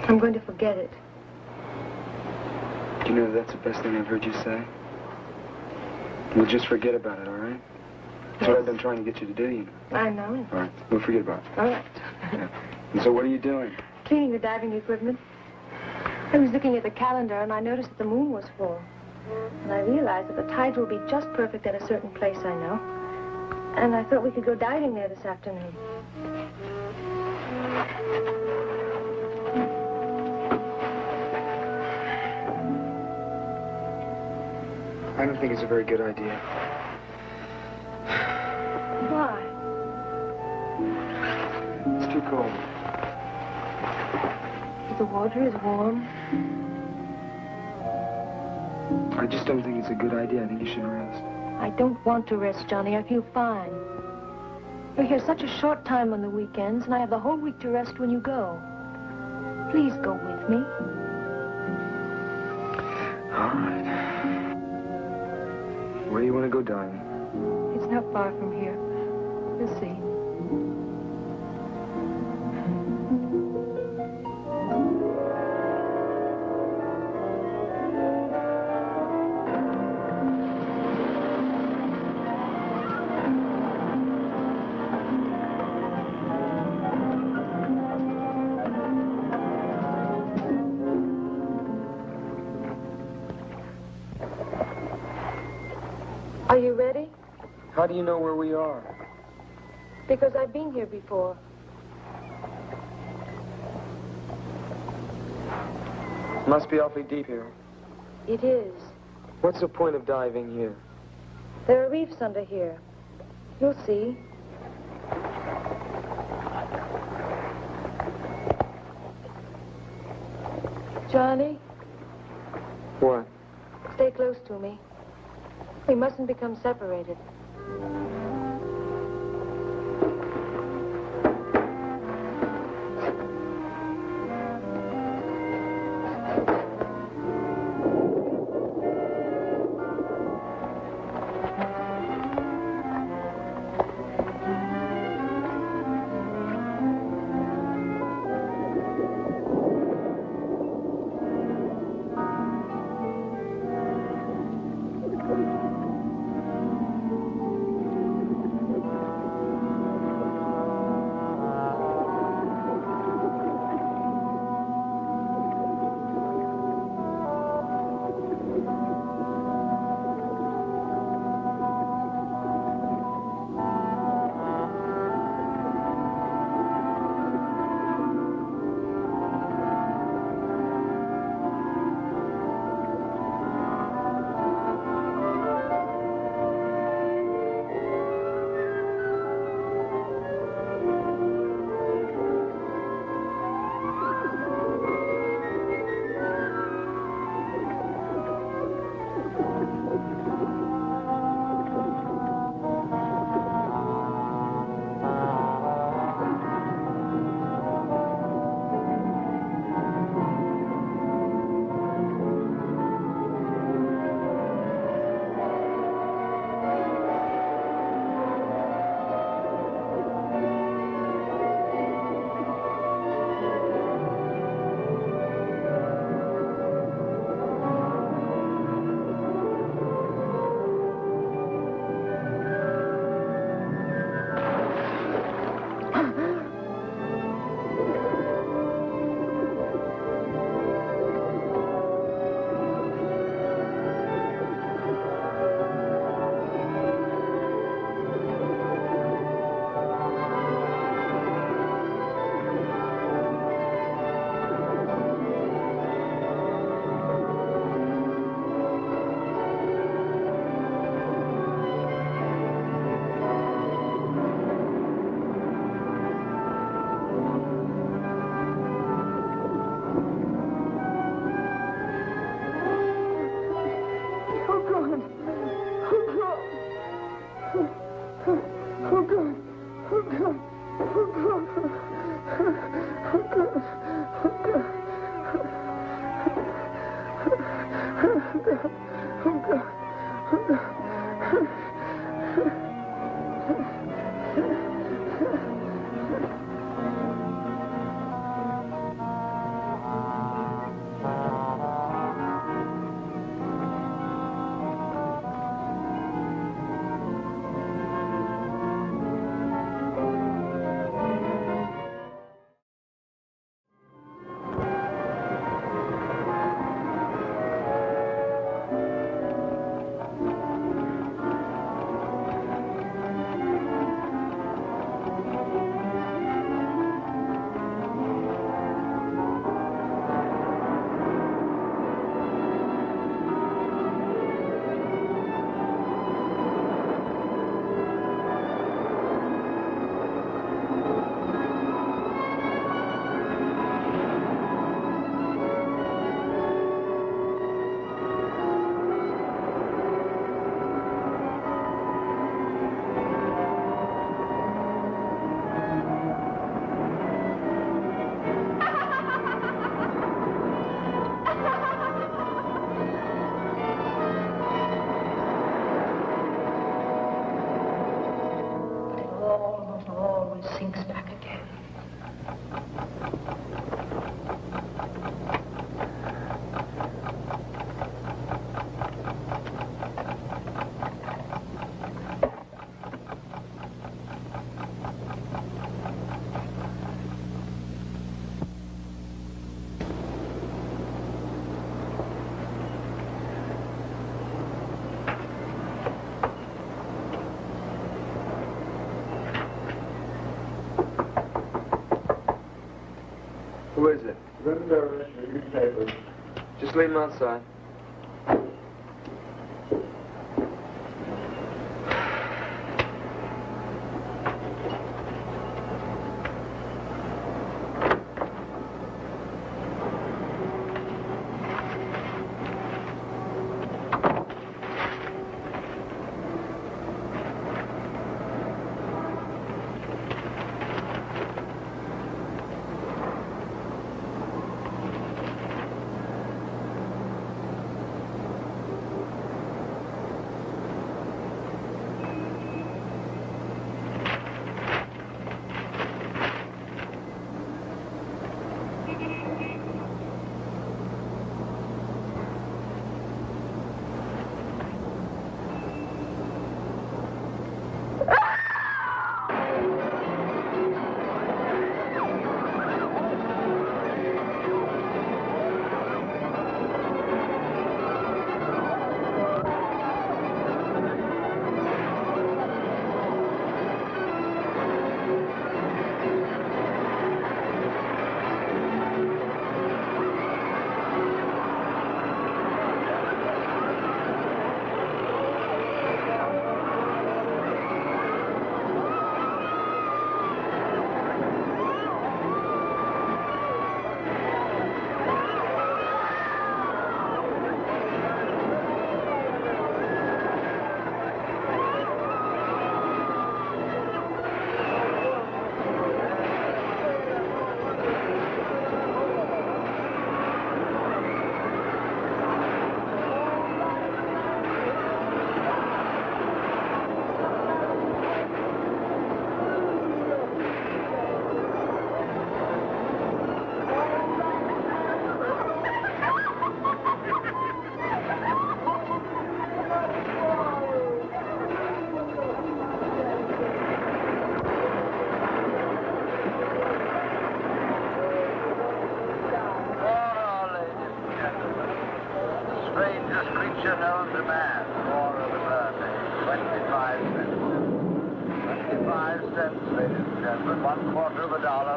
I'm going to forget it. You know, that's the best thing I've heard you say. We'll just forget about it, all right? That's what I've been trying to get you to do, you know. I know. All right, we'll forget about it. All right. Yeah. And so what are you doing? Cleaning the diving equipment. I was looking at the calendar and I noticed that the moon was full. And I realized that the tides will be just perfect at a certain place I know. And I thought we could go diving there this afternoon. I don't think it's a very good idea. Why? It's too cold. The water is warm. I just don't think it's a good idea. I think you should rest. I don't want to rest, Johnny. I feel fine. You're here such a short time on the weekends, and I have the whole week to rest when you go. Please go with me. All right. Where do you want to go diving? It's not far from here. You'll see. Are you ready? How do you know where we are? Because I've been here before. Must be awfully deep here. It is. What's the point of diving here? There are reefs under here. You'll see. Johnny, What? stay close to me. We mustn't become separated. almost always sinks back again. Who is it? Good service, read papers. Just leave him outside.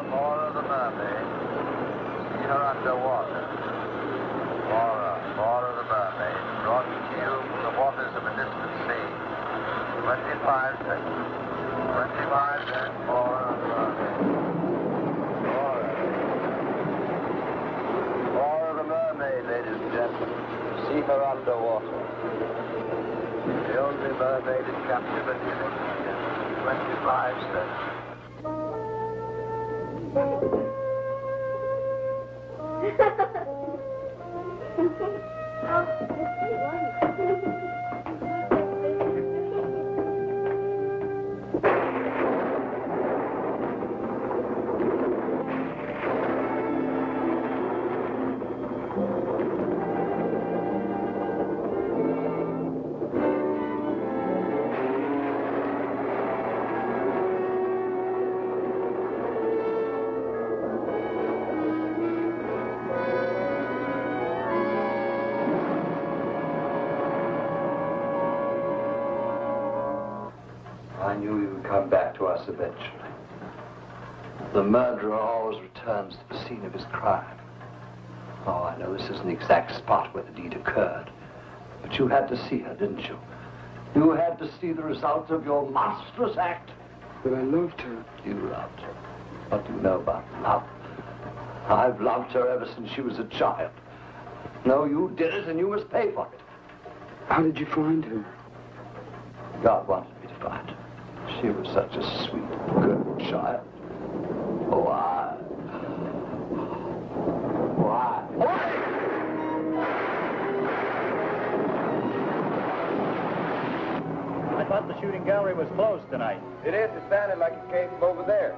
Mora the mermaid. See her underwater. Mora the mermaid, brought to you from the waters of a distant sea. 25 cents. 25 cents, Mora the mermaid. Mora the mermaid, ladies and gentlemen. See her underwater. The only mermaid in captivity in England. 25 cents. I knew you would come back to us eventually. The murderer always returns to the scene of his crime. Oh, I know this isn't the exact spot where the deed occurred, but you had to see her, didn't you? You had to see the results of your monstrous act. But I loved her. You loved her. What do you know about love? I've loved her ever since she was a child. No, you did it, and you must pay for it. How did you find her? God wanted me to find her. She was such a sweet, good child. Why? I thought the shooting gallery gallery was closed tonight. It is. It sounded like it came from over there.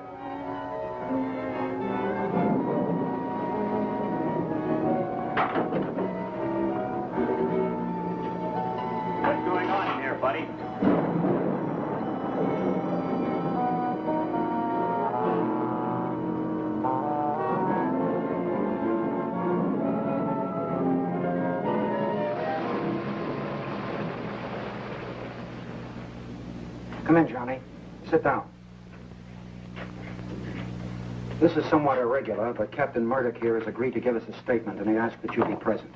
What's going on in here, buddy? Come in, Johnny. Sit down. This is somewhat irregular, but Captain Murdoch here has agreed to give us a statement, and he asked that you be present.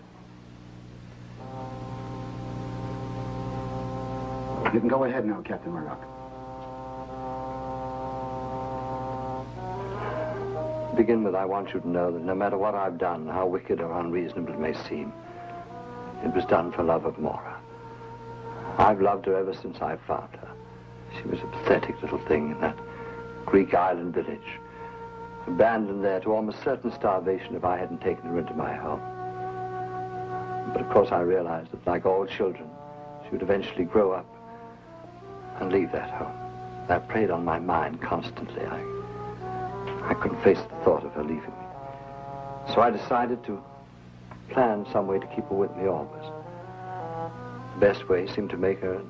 You can go ahead now, Captain Murdoch. To begin with, I want you to know that no matter what I've done, how wicked or unreasonable it may seem, it was done for love of Mora. I've loved her ever since I found her. She was a pathetic little thing in that Greek island village, abandoned there to almost certain starvation if I hadn't taken her into my home. But of course I realized that, like all children, she would eventually grow up and leave that home. That preyed on my mind constantly. I couldn't face the thought of her leaving me. So I decided to plan some way to keep her with me always. The best way seemed to make her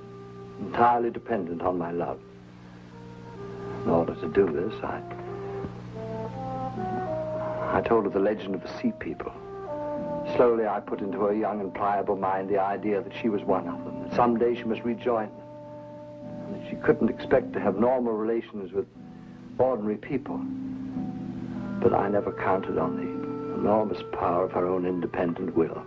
entirely dependent on my love. In order to do this, I told her the legend of the sea people. Slowly, I put into her young and pliable mind the idea that she was one of them, that someday she must rejoin them, and that she couldn't expect to have normal relations with ordinary people. But I never counted on the enormous power of her own independent will.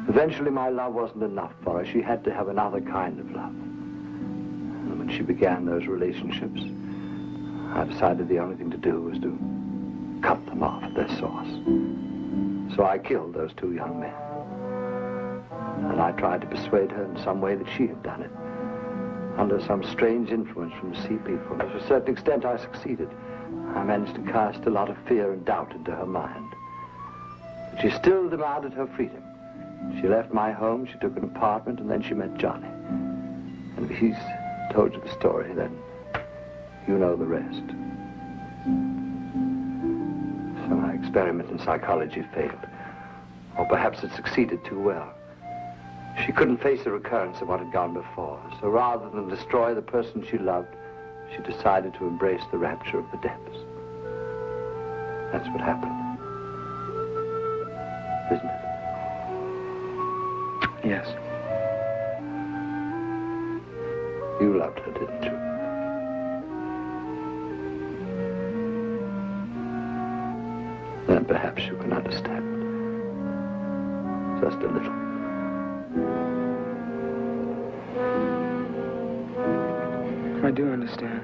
Eventually, my love wasn't enough for her. She had to have another kind of love. And when she began those relationships, I decided the only thing to do was to cut them off at their source. So I killed those two young men. And I tried to persuade her in some way that she had done it, under some strange influence from the sea people. To a certain extent, I succeeded. I managed to cast a lot of fear and doubt into her mind. But she still demanded her freedom. She left my home, she took an apartment, and then she met Johnny. And if he's told you the story, then you know the rest. So my experiment in psychology failed. Or perhaps it succeeded too well. She couldn't face a recurrence of what had gone before. So rather than destroy the person she loved, she decided to embrace the rapture of the depths. That's what happened. Isn't it? Yes. You loved her, didn't you? Then perhaps you can understand. Just a little. I do understand.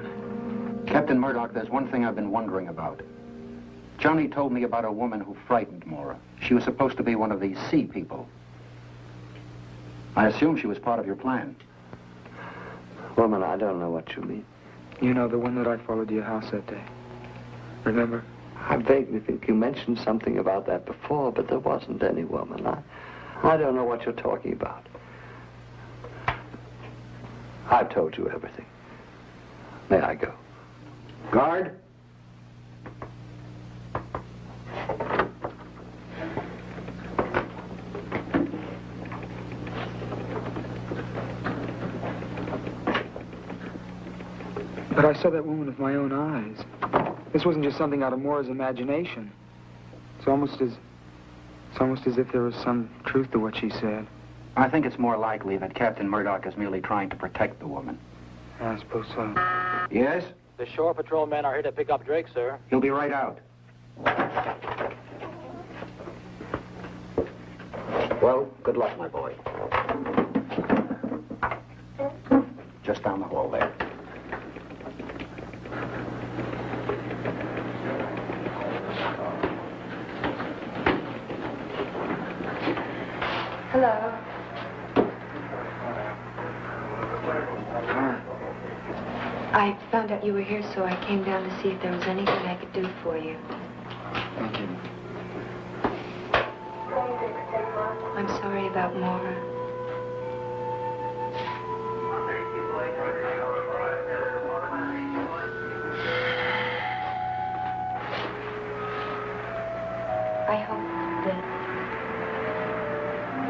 Captain Murdoch, there's one thing I've been wondering about. Johnny told me about a woman who frightened Mora. She was supposed to be one of these sea people. I assume she was part of your plan. Woman, I don't know what you mean. You know, the one that I followed to your house that day. Remember? I vaguely think you mentioned something about that before, but there wasn't any woman. I don't know what you're talking about. I've told you everything. May I go? Guard? But I saw that woman with my own eyes. This wasn't just something out of Mora's imagination. It's almost as if there was some truth to what she said. I think it's more likely that Captain Murdoch is merely trying to protect the woman. I suppose so. Yes? The shore patrol men are here to pick up Drake, sir. He'll be right out. Well, good luck, my boy. Just down the hall there. Hello. I found out you were here, so I came down to see if there was anything I could do for you. Thank you. I'm sorry about Mora.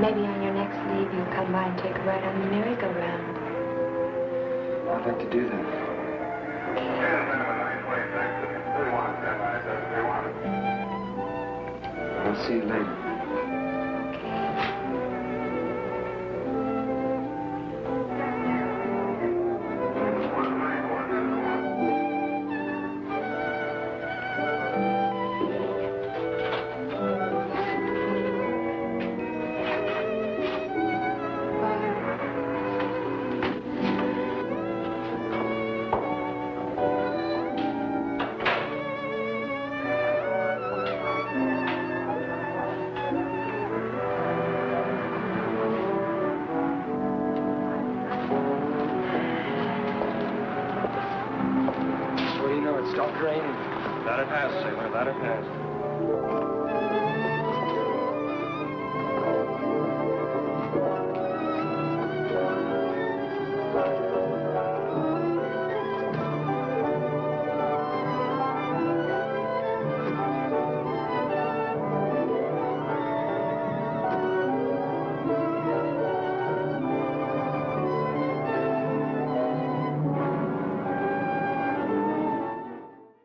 Maybe on your next leave you'll come by and take a ride on the merry-go-round. I'd like to do that. I'll see you later. Stopped raining. Let it pass, sailor, let it pass.